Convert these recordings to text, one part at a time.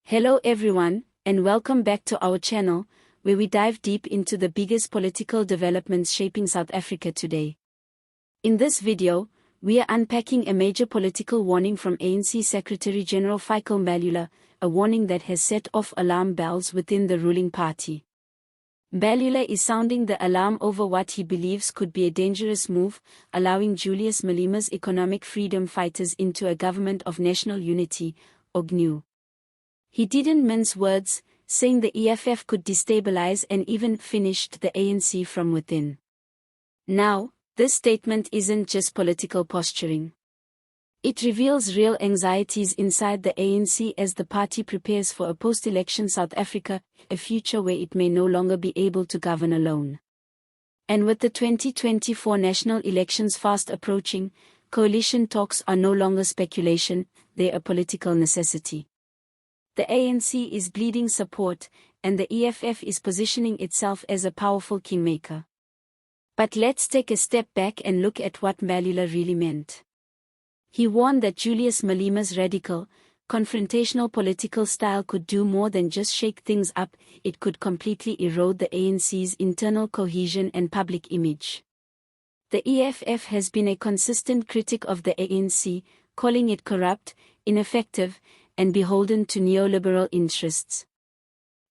Hello everyone, and welcome back to our channel, where we dive deep into the biggest political developments shaping South Africa today. In this video, we are unpacking a major political warning from ANC Secretary-General Fikile Mbalula, a warning that has set off alarm bells within the ruling party. Mbalula is sounding the alarm over what he believes could be a dangerous move, allowing Julius Malema's economic freedom fighters into a government of national unity, or GNU. He didn't mince words, saying the EFF could destabilize and even finished the ANC from within. Now, this statement isn't just political posturing. It reveals real anxieties inside the ANC as the party prepares for a post-election South Africa, a future where it may no longer be able to govern alone. And with the 2024 national elections fast approaching, coalition talks are no longer speculation, they are political necessity. The ANC is bleeding support, and the EFF is positioning itself as a powerful kingmaker. But let's take a step back and look at what Mbalula really meant. He warned that Julius Malema's radical, confrontational political style could do more than just shake things up, it could completely erode the ANC's internal cohesion and public image. The EFF has been a consistent critic of the ANC, calling it corrupt, ineffective, and beholden to neoliberal interests.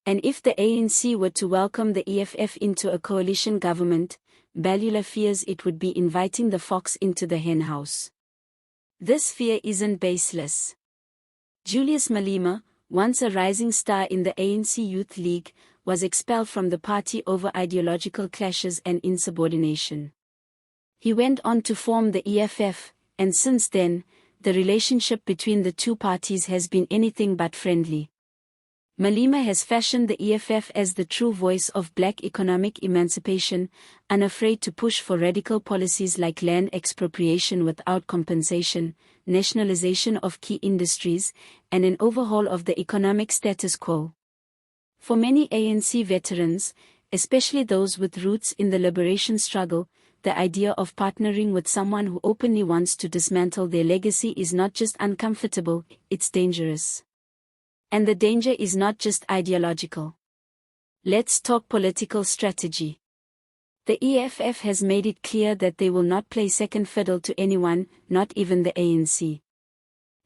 And if the ANC were to welcome the EFF into a coalition government, Mbalula fears it would be inviting the fox into the henhouse. This fear isn't baseless. Julius Malema, once a rising star in the ANC Youth League, was expelled from the party over ideological clashes and insubordination. He went on to form the EFF, and since then, the relationship between the two parties has been anything but friendly. Malema has fashioned the EFF as the true voice of black economic emancipation, unafraid to push for radical policies like land expropriation without compensation, nationalization of key industries, and an overhaul of the economic status quo. For many ANC veterans, especially those with roots in the liberation struggle, the idea of partnering with someone who openly wants to dismantle their legacy is not just uncomfortable, it's dangerous. And the danger is not just ideological. Let's talk political strategy. The EFF has made it clear that they will not play second fiddle to anyone, not even the ANC.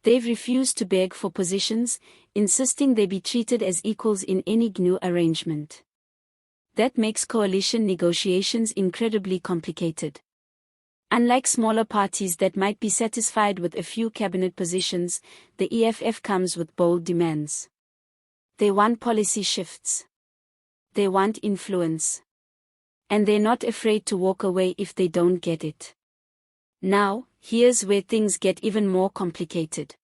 They've refused to beg for positions, insisting they be treated as equals in any GNU arrangement. That makes coalition negotiations incredibly complicated. Unlike smaller parties that might be satisfied with a few cabinet positions, the EFF comes with bold demands. They want policy shifts. They want influence. And they're not afraid to walk away if they don't get it. Now, here's where things get even more complicated.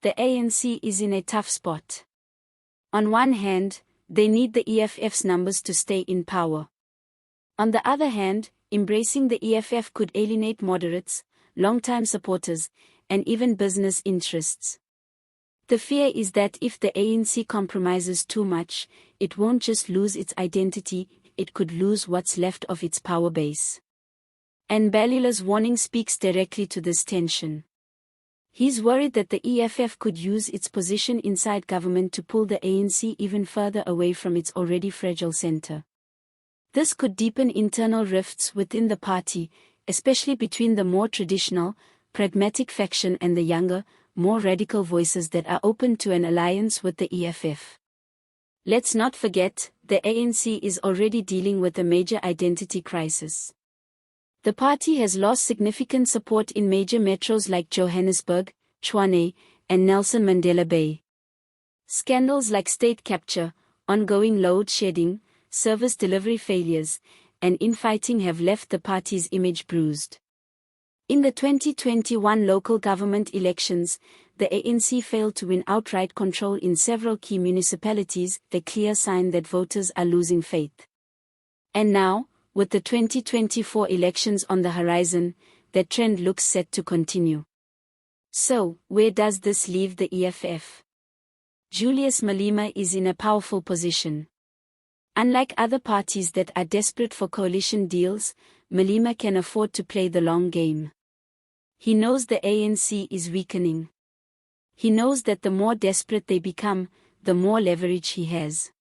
The ANC is in a tough spot. On one hand, they need the EFF's numbers to stay in power. On the other hand, embracing the EFF could alienate moderates, long-time supporters, and even business interests. The fear is that if the ANC compromises too much, it won't just lose its identity, it could lose what's left of its power base. And Mbalula's warning speaks directly to this tension. He's worried that the EFF could use its position inside government to pull the ANC even further away from its already fragile center. This could deepen internal rifts within the party, especially between the more traditional, pragmatic faction and the younger, more radical voices that are open to an alliance with the EFF. Let's not forget, the ANC is already dealing with a major identity crisis. The party has lost significant support in major metros like Johannesburg, Tshwane, and Nelson Mandela Bay. Scandals like state capture, ongoing load shedding, service delivery failures, and infighting have left the party's image bruised. In the 2021 local government elections, the ANC failed to win outright control in several key municipalities, a clear sign that voters are losing faith. And now, with the 2024 elections on the horizon, that trend looks set to continue. So, where does this leave the EFF? Julius Malema is in a powerful position. Unlike other parties that are desperate for coalition deals, Malema can afford to play the long game. He knows the ANC is weakening. He knows that the more desperate they become, the more leverage he has.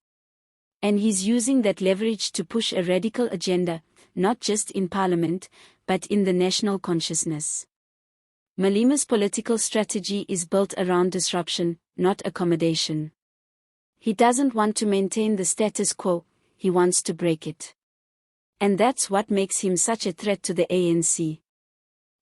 And he's using that leverage to push a radical agenda, not just in parliament, but in the national consciousness. Malema's political strategy is built around disruption, not accommodation. He doesn't want to maintain the status quo, he wants to break it. And that's what makes him such a threat to the ANC.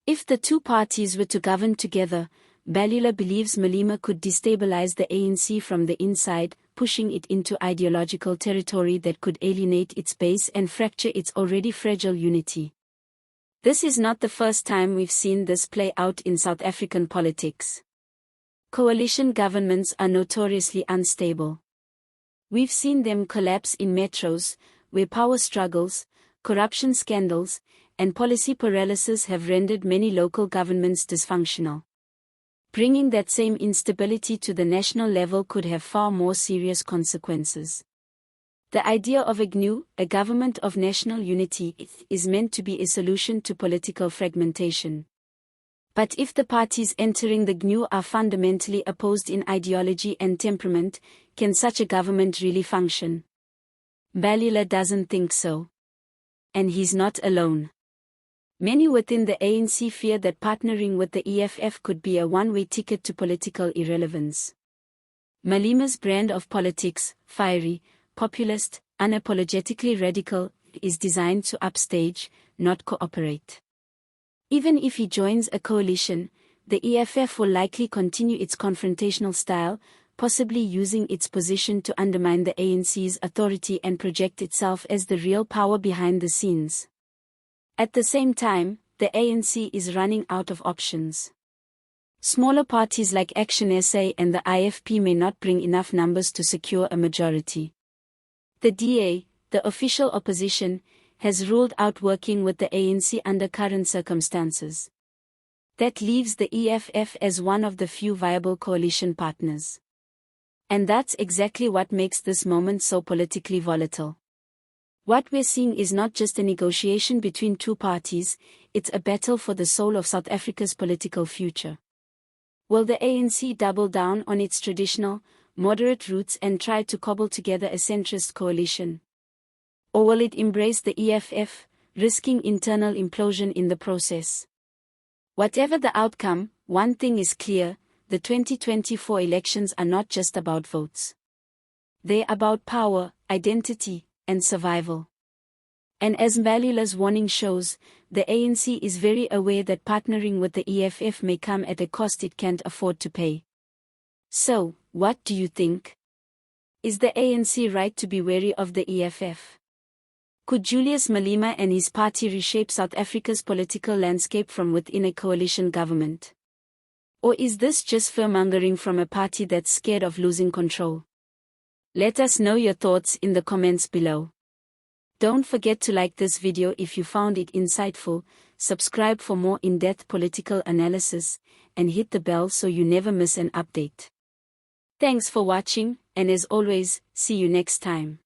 If the two parties were to govern together, Mbalula believes Malema could destabilize the ANC from the inside, pushing it into ideological territory that could alienate its base and fracture its already fragile unity. This is not the first time we've seen this play out in South African politics. Coalition governments are notoriously unstable. We've seen them collapse in metros, where power struggles, corruption scandals, and policy paralysis have rendered many local governments dysfunctional. Bringing that same instability to the national level could have far more serious consequences. The idea of a GNU, a government of national unity, is meant to be a solution to political fragmentation. But if the parties entering the GNU are fundamentally opposed in ideology and temperament, can such a government really function? Mbalula doesn't think so. And he's not alone. Many within the ANC fear that partnering with the EFF could be a one-way ticket to political irrelevance. Malema's brand of politics, fiery, populist, unapologetically radical, is designed to upstage, not cooperate. Even if he joins a coalition, the EFF will likely continue its confrontational style, possibly using its position to undermine the ANC's authority and project itself as the real power behind the scenes. At the same time, the ANC is running out of options. Smaller parties like Action SA and the IFP may not bring enough numbers to secure a majority. The DA, the official opposition, has ruled out working with the ANC under current circumstances. That leaves the EFF as one of the few viable coalition partners. And that's exactly what makes this moment so politically volatile. What we're seeing is not just a negotiation between two parties, it's a battle for the soul of South Africa's political future. Will the ANC double down on its traditional, moderate roots and try to cobble together a centrist coalition? Or will it embrace the EFF, risking internal implosion in the process? Whatever the outcome, one thing is clear, the 2024 elections are not just about votes. They're about power, identity, and survival. And as Mbalula's warning shows, the ANC is very aware that partnering with the EFF may come at a cost it can't afford to pay. So, what do you think? Is the ANC right to be wary of the EFF? Could Julius Malema and his party reshape South Africa's political landscape from within a coalition government? Or is this just fearmongering from a party that's scared of losing control? Let us know your thoughts in the comments below. Don't forget to like this video if you found it insightful, subscribe for more in-depth political analysis, and hit the bell so you never miss an update. Thanks for watching, and as always, see you next time.